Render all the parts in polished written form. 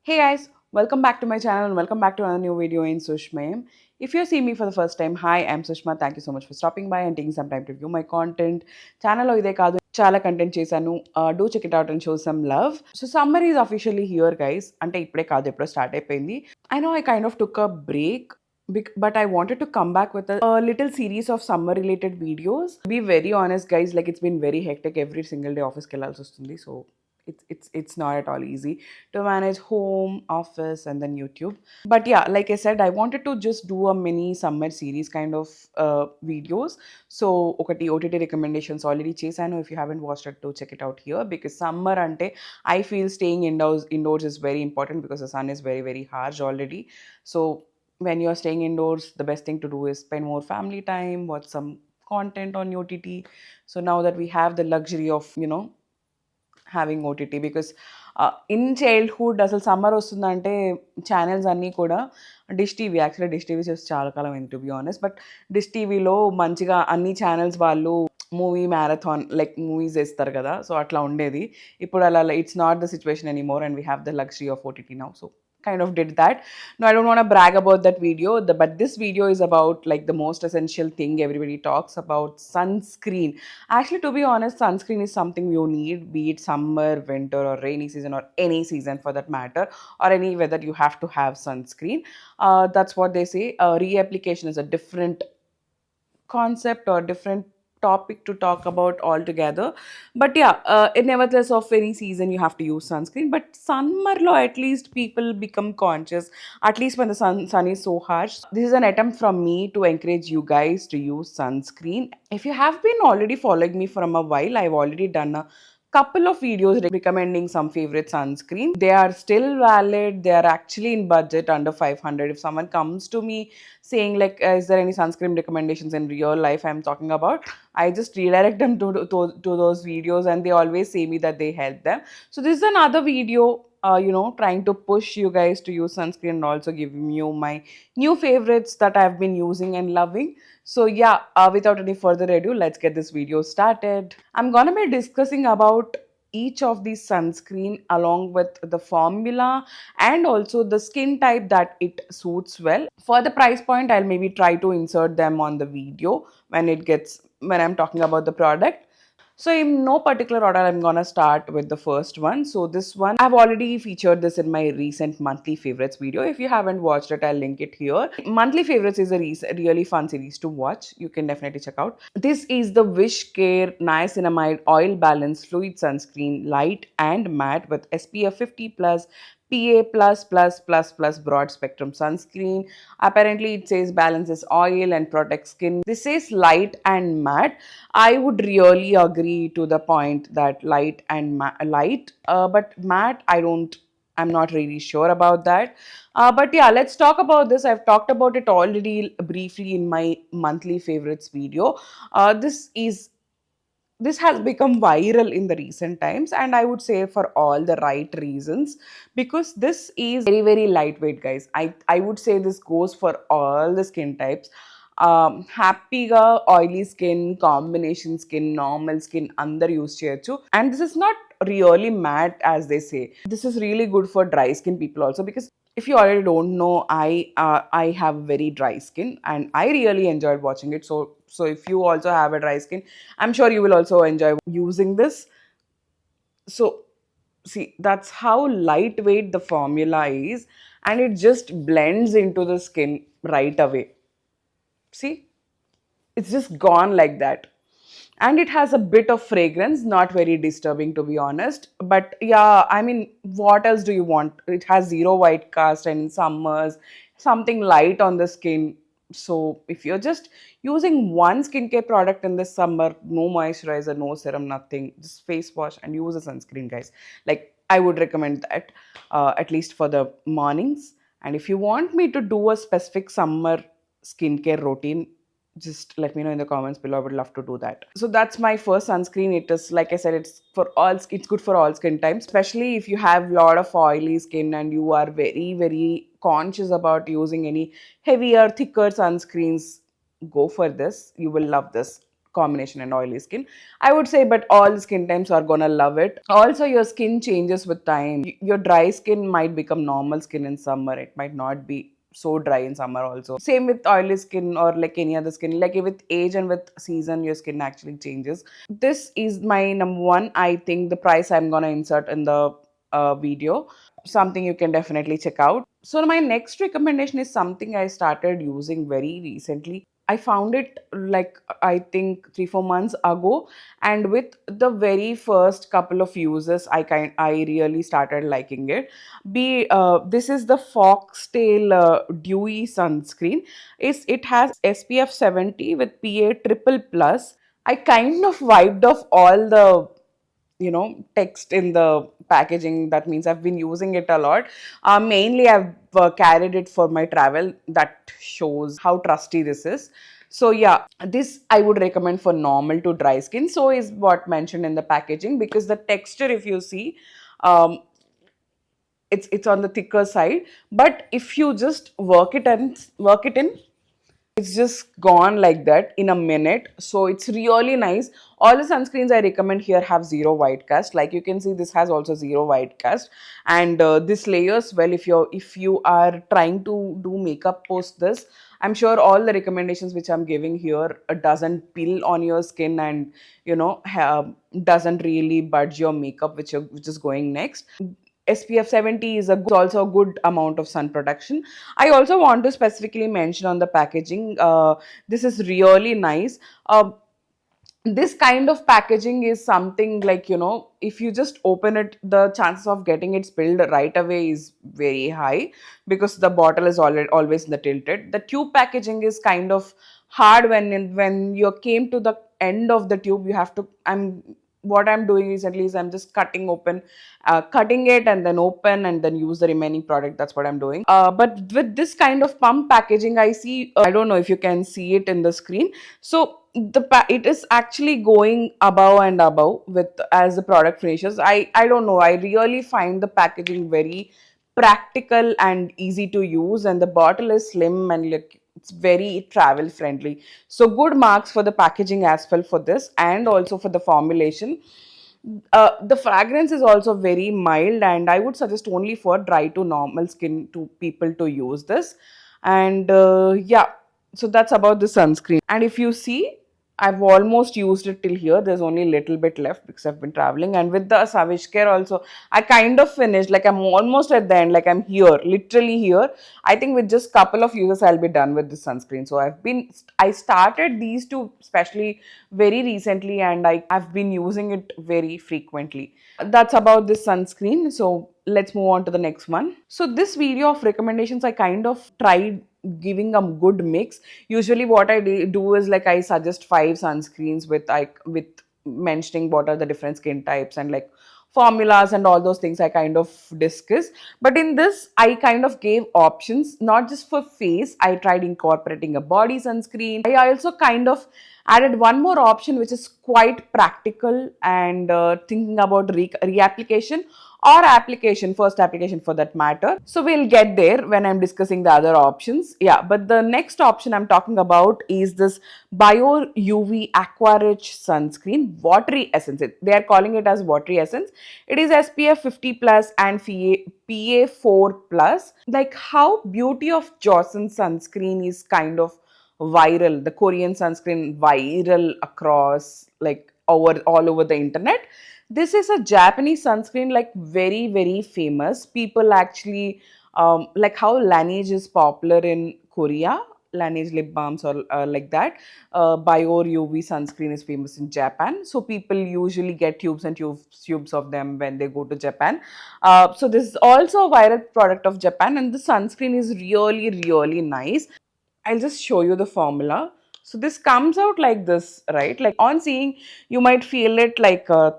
Hey guys, welcome back to my channel and welcome back to another new video in Sushma. If you see me for the first time, hi, I'm Sushma. Thank you so much for stopping by and taking some time to view my content. Channel lo ide kaadu చాలా content చేశాను. Do check it out and show some love. So summer is officially here guys. అంటే ఇప్పుడే కాదు ఎప్పుడో start అయిపోయింది. I know I kind of took a break but I wanted to come back with a little series of summer related videos. To be very honest guys, like it's been very hectic every single day office కి వెళ్ళాల్సి వస్తుంది. So it's not at all easy to manage home, office, and then YouTube. But yeah, like I said, I wanted to just do a mini summer series kind of videos. So okati OTT recommendations already chesanu. If you haven't watched it, to check it out here because summer ante I feel staying indoors is very important because the sun is very very harsh already. So when you're staying indoors, the best thing to do is spend more family time, watch some content on OTT. So now that we have the luxury of having OTT because in childhood అసలు summer వస్తుందంటే channels అన్నీ కూడా dish TV actually dish TV చేసి చాలా కాలం అయింది to be honest but dish టీవీలో మంచిగా అన్ని ఛానల్స్ వాళ్ళు మూవీ మ్యారథాన్ లైక్ మూవీస్ వేస్తారు కదా సో అట్లా ఉండేది ఇప్పుడు అలా it's not the situation anymore and we have the luxury of OTT now so kind of did that. No, I don't want to brag about that video, but this video is about like the most essential thing everybody talks about, sunscreen. Actually, to be honest, sunscreen is something you need, be it summer, winter, or rainy season, or any season for that matter, or any weather you have to have sunscreen. That's what they say. Reapplication is a different concept or different topic to talk about altogether. But yeah, nevertheless, of any season you have to use sunscreen. But summer lo at least people become conscious. At least when the sun is so harsh. This is an attempt from me to encourage you guys to use sunscreen. If you have been already following me from a while, I've already done a couple of videos recommending some favorite sunscreen. They are still valid. They are actually in budget under 500. If someone comes to me saying like, is there any sunscreen recommendations in real life I'm talking about, I just redirect them to those videos and they always say me that they help them. So this is another video trying to push you guys to use sunscreen and also giving you my new favorites that I've been using and loving. So yeah, without any further ado, let's get this video started. I'm gonna be discussing about each of these sunscreen along with the formula and also the skin type that it suits well. For the price point, I'll maybe try to insert them on the video when I'm talking about the product. So in no particular order, I'm gonna start with the first one. So this one, I've already featured this in my recent monthly favorites video. If you haven't watched it, I'll link it here. Monthly favorites is a really fun series to watch. You can definitely check out. This is the Wish Care Niacinamide Oil Balance Fluid Sunscreen, light and matte with SPF 50 plus PA plus broad spectrum sunscreen. Apparently, it says balances oil and protects skin. This says light and matte. I would really agree to the point that light and light, but matte, I'm not really sure about that. But yeah, let's talk about this. I've talked about it already briefly in my monthly favorites video. This has become viral in the recent times and I would say for all the right reasons because this is very very lightweight guys. I would say this goes for all the skin types. Happyగా oily skin, combination skin, normal skin అందరు use చేయొచ్చు and this is not really matte as they say. This is really good for dry skin people also because if you already don't know, I have very dry skin and I really enjoyed watching it. So if you also have a dry skin, I'm sure you will also enjoy using this. So see, that's how lightweight the formula is and it just blends into the skin right away. See, it's just gone like that. And it has a bit of fragrance, not very disturbing to be honest. But yeah, I mean, what else do you want? It has zero white cast and in summers, something light on the skin. So if you're just using one skincare product in this summer, no moisturizer, no serum, nothing, just face wash and use a sunscreen, guys. Like I would recommend that at least for the mornings. And if you want me to do a specific summer skincare routine, just let me know in the comments below. I would love to do that. So that's my first sunscreen. It is, like I said, it's good for all skin types, especially if you have a lot of oily skin and you are very very conscious about using any heavier thicker sunscreens. Go for this, you will love this combination and oily skin, I would say, but all skin types are gonna love it. Also, your skin changes with time. Your dry skin might become normal skin in summer. It might not be so dry in summer also. Same with oily skin or like any other skin. Like with age and with season, your skin actually changes. This is my number one. I think the price I'm gonna insert in the video. Something you can definitely check out. So my next recommendation is something I started using very recently. I found it like I think 3-4 months ago, and with the very first couple of uses, I really started liking it. This is the Foxtail Dewy Sunscreen. It has SPF 70 with PA triple plus. I kind of wiped off all the text in the packaging. That means I've been using it a lot. Mainly I've carried it for my travel. That shows how trusty this is. So yeah, this I would recommend for normal to dry skin. So is what mentioned in the packaging, because the texture, if you see, um, it's on the thicker side. But if you just work it in, it's just gone like that in a minute. So it's really nice. All the sunscreens I recommend here have zero white cast. Like you can see, this has also zero white cast, and this layers well if you are trying to do makeup post this. I'm sure all the recommendations which I'm giving here doesn't peel on your skin, and doesn't really budge your makeup which is going next. SPF 70 is also a good amount of sun protection. I also want to specifically mention on the packaging, this is really nice. This kind of packaging is something like, if you just open it, the chances of getting it spilled right away is very high, because the bottle is always in the tilted. The tube packaging is kind of hard. When you came to the end of the tube, you have to, what I'm doing recently is I'm just cutting it and then open and then use the remaining product. That's what I'm doing. But with this kind of pump packaging, I see, I don't know if you can see it in the screen. So it is actually going above and above with as the product finishes. I don't know. I really find the packaging very practical and easy to use, and the bottle is slim and like it's very travel friendly. So good marks for the packaging as well for this, and also for the formulation. The fragrance is also very mild, and I would suggest only for dry to normal skin to people to use this. And yeah, so that's about the sunscreen. And if you see, I've almost used it till here. There's only a little bit left because I've been traveling. And with the Savage Care also, I kind of finished. Like I'm almost at the end. Like I'm here, literally here. I think with just couple of uses, I'll be done with the sunscreen. So I started these two especially very recently, and I've been using it very frequently. That's about this sunscreen. So let's move on to the next one. So this video of recommendations, I kind of tried giving a good mix. Usually what I do is like I suggest 5 sunscreens with mentioning what are the different skin types and like formulas and all those things I kind of discuss. But in this, I kind of gave options, not just for face. I tried incorporating a body sunscreen. I also kind of added one more option which is quite practical, and thinking about reapplication or application, first application for that matter. So we'll get there when I'm discussing the other options. Yeah, but the next option I'm talking about is this Bio UV Aqua Rich Sunscreen Watery Essence. They are calling it as Watery Essence. It is SPF 50 plus and PA 4 plus. Like how Beauty of Joseon sunscreen is kind of viral, the Korean sunscreen viral across like all over the internet. This is a Japanese sunscreen, like very, very famous. People actually, like how Laneige is popular in Korea, Laneige lip balms or like that. Biore UV sunscreen is famous in Japan. So people usually get tubes and tubes of them when they go to Japan. So this is also a viral product of Japan, and the sunscreen is really, really nice. I'll just show you the formula. So this comes out like this, right? Like on seeing, you might feel it like a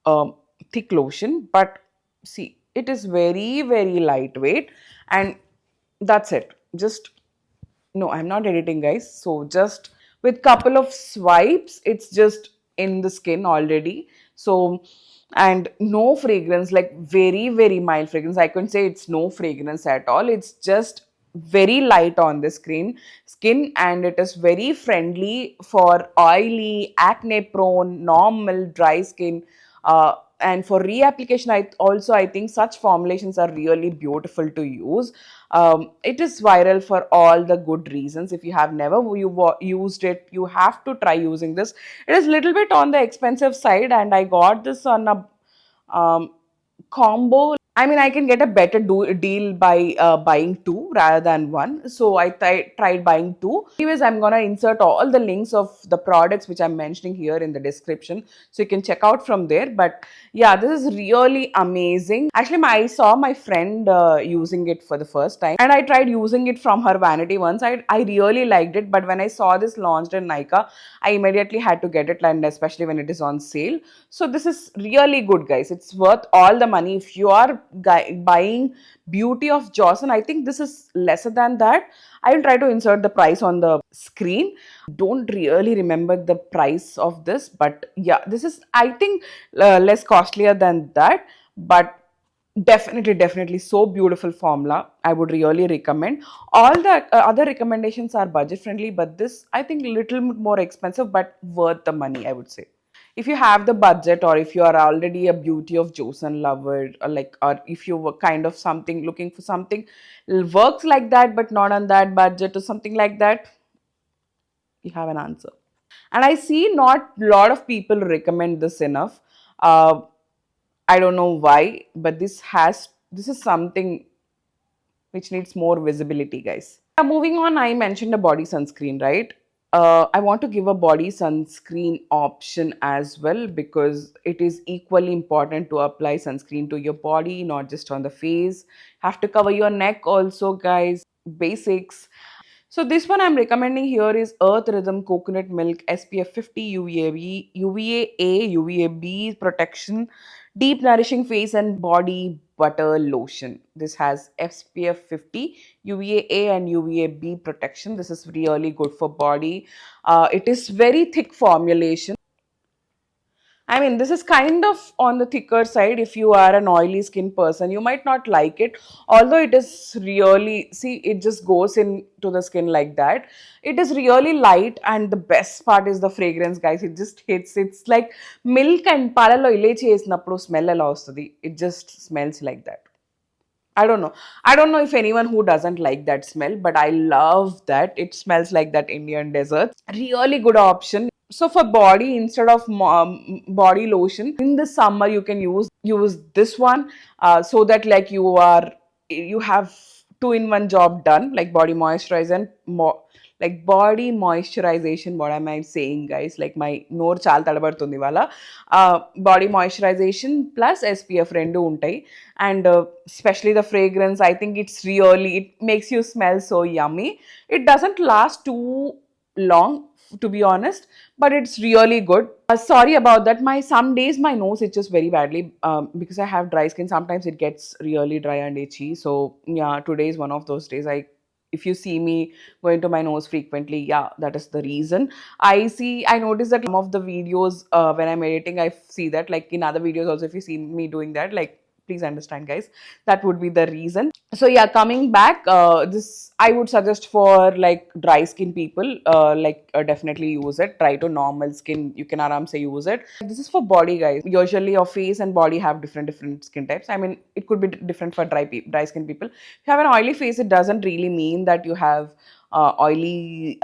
um, thick lotion, but see, it is very, very lightweight, and that's it. Just no, I'm not editing, guys. So just with couple of swipes, it's just in the skin already. So and no fragrance, like very, very mild fragrance. I couldn't say it's no fragrance at all. It's just very light on the skin, and it is very friendly for oily, acne prone, normal, dry skin. And for reapplication, I think such formulations are really beautiful to use. It is viral for all the good reasons. If you have never used it, you have to try using this. It is little bit on the expensive side, and I got this on a combo. I mean, I can get a better deal by buying two rather than one. So I tried buying two. Anyways, I'm gonna insert all the links of the products which I'm mentioning here in the description, so you can check out from there. But yeah, this is really amazing. Actually, I saw my friend using it for the first time, and I tried using it from her vanity once. I really liked it, but when I saw this launched in Nykaa, I immediately had to get it, and especially when it is on sale. So this is really good, guys. It's worth all the money. If you are buying Beauty of Johnson, I think this is lesser than that. I will try to insert the price on the screen. Don't really remember the price of this, but yeah, this is, I think, less costlier than that, but definitely so beautiful formula. I would really recommend. All the other recommendations are budget friendly, but this, I think, little bit more expensive, but worth the money, I would say. If you have the budget, or if you are already a Beauty of Joseon lover, or if you were kind of something looking for something works like that but not on that budget or something like that, you have an answer. And I see not a lot of people recommend this enough. uh, I don't know why, but this is something which needs more visibility, guys. Moving on, I mentioned a body sunscreen, right? I want to give a body sunscreen option as well, because it is equally important to apply sunscreen to your body, not just on the face. Have to cover your neck also, guys. Basics. So this one I'm recommending here is Earth Rhythm Coconut Milk SPF 50 UVA, UVA-A, UVA-B protection, deep nourishing face and body butter lotion. This has SPF 50, UVA-A and UVA-B protection. This is really good for body. It is very thick formulation. I mean, this is kind of on the thicker side. If you are an oily skin person, you might not like it. Although it is really, see, it just goes into the skin like that. It is really light, and the best part is the fragrance, guys. It just hits. It's like milk and palalo ilechi esnappudu smell ela ostadi. It just smells like that. I don't know. I don't know if anyone who doesn't like that smell, but I love that. It smells like that Indian desert. Really good option. So for body, instead of body lotion in the summer, you can use this one, so that like you have two-in-one job done, like body moisturizer and like body moisturization. What am I saying, guys? Like my noor chaal tadabadutundi wala. Body moisturization plus SPF rendu untai, and especially the fragrance. I think it makes you smell so yummy. It doesn't last too long, to be honest, but it's really good. Sorry about that. Some days my nose itches very badly, because I have dry skin. Sometimes it gets really dry and itchy. So yeah, today is one of those days. If you see me going to my nose frequently, yeah, that is the reason. I notice that some of the videos, when I'm editing, I see that, like in other videos also, if you see me doing that, like, please understand, guys, that would be the reason. So yeah, coming back, this I would suggest for like dry skin people. Definitely use it. Try to normal skin, you can aram say use it. This is for body, guys. Usually your face and body have different skin types. I mean, it could be different for dry skin people. If you have an oily face, it doesn't really mean that you have oily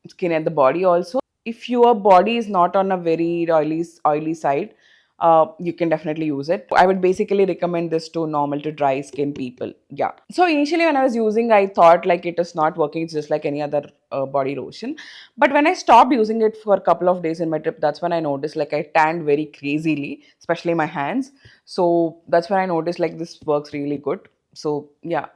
skin at the body also. If your body is not on a very oily side, you can definitely use it. I would basically recommend this to normal to dry skin people. Yeah. So initially when I was using, I thought like it is not working. It's just like any other body lotion. But when I stopped using it for a couple of days in my trip, that's when I noticed like I tanned very crazily, especially my hands. So that's when I noticed like this works really good. So yeah,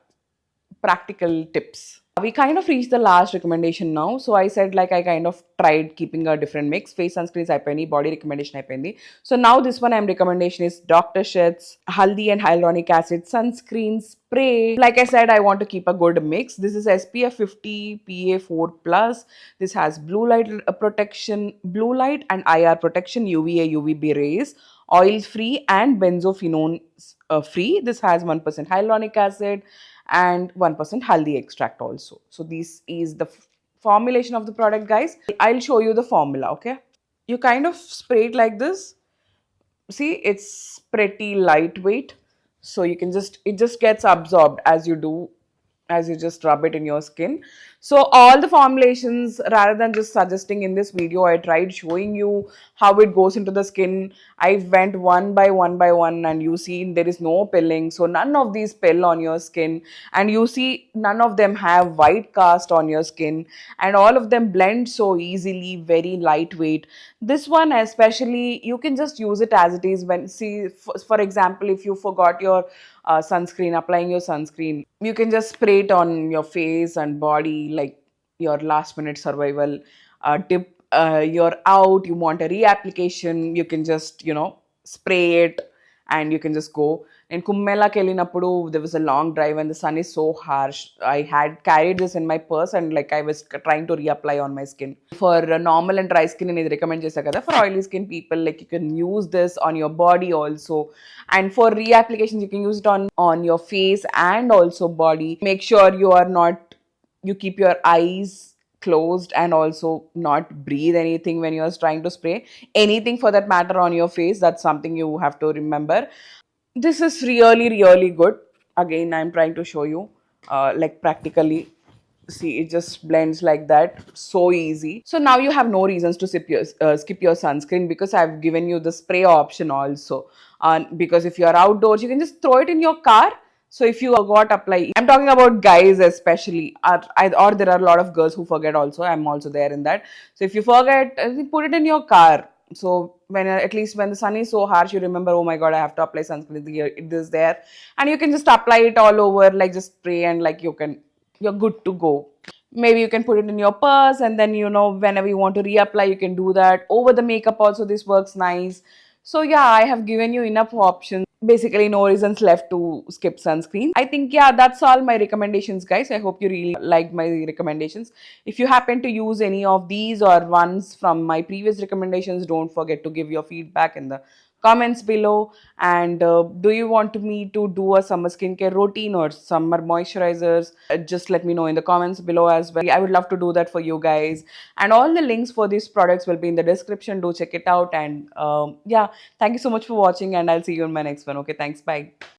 practical tips. We kind of reached the last recommendation now. So I said like I kind of tried keeping a different mix. Face sunscreens అయిపోయింది, body recommendation అయిపోయింది. So now this one I'm recommendation is Dr. Sheth's Haldi and Hyaluronic Acid Sunscreen Spray. Like I said, I want to keep a good mix. This is SPF 50 PA4 plus. This has blue light protection, blue light and IR protection, UVA UVB rays, oil free and benzophenone free. This has 1% hyaluronic acid and 1% haldi extract also. So this is the formulation of the product, guys. I'll show you the formula, okay? You kind of spray it like this. See, it's pretty lightweight, so you can just, it just gets absorbed as you do, as you just rub it in your skin. So all the formulations, rather than just suggesting in this video, I tried showing you how it goes into the skin. I went one by one, and you see there is no pilling, so none of these pill on your skin, and you see none of them have white cast on your skin, and all of them blend so easily, very lightweight. This one especially, you can just use it as it is. When, see, for example, if you forgot your sunscreen, applying your sunscreen, you can just spray it on your face and body, like your last minute survival tip. You're out, you want a reapplication, you can just, spray it, and you can just go. In Kumbhmela Kelinappudu, there was a long drive and the sun is so harsh. I had carried this in my purse, and like I was trying to reapply on my skin. For normal and dry skin, I recommend chesa kada. For oily skin people, like you can use this on your body also. And for reapplications, you can use it on your face and also body. Make sure you keep your eyes closed, and also not breathe anything when you're trying to spray anything for that matter on your face. That's something you have to remember. This is really, really good. Again, I'm trying to show you like practically. See, it just blends like that, so easy. So now you have no reasons to skip your sunscreen, because I've given you the spray option also. Because if you're outdoors, you can just throw it in your car. So if you forgot apply, I'm talking about guys especially, or there are a lot of girls who forget also. I'm also there in that. So if you forget, put it in your car. So when, at least when the sun is so harsh, you remember, oh my god, I have to apply sunscreen. It is there, and you can just apply it all over, like just spray, and like you're good to go. Maybe you can put it in your purse, and then whenever you want to reapply, you can do that over the makeup also. This works nice. So yeah, I have given you enough options. Basically, no reasons left to skip sunscreen. I think, yeah, that's all my recommendations, guys. I hope you really liked my recommendations. If you happen to use any of these or ones from my previous recommendations, don't forget to give your feedback in the comments below. And do you want me to do a summer skincare routine or summer moisturizers? Just let me know in the comments below as well. I would love to do that for you guys. And all the links for these products will be in the description. Do check it out. And yeah, thank you so much for watching, and I'll see you in my next one. Okay, thanks. Bye.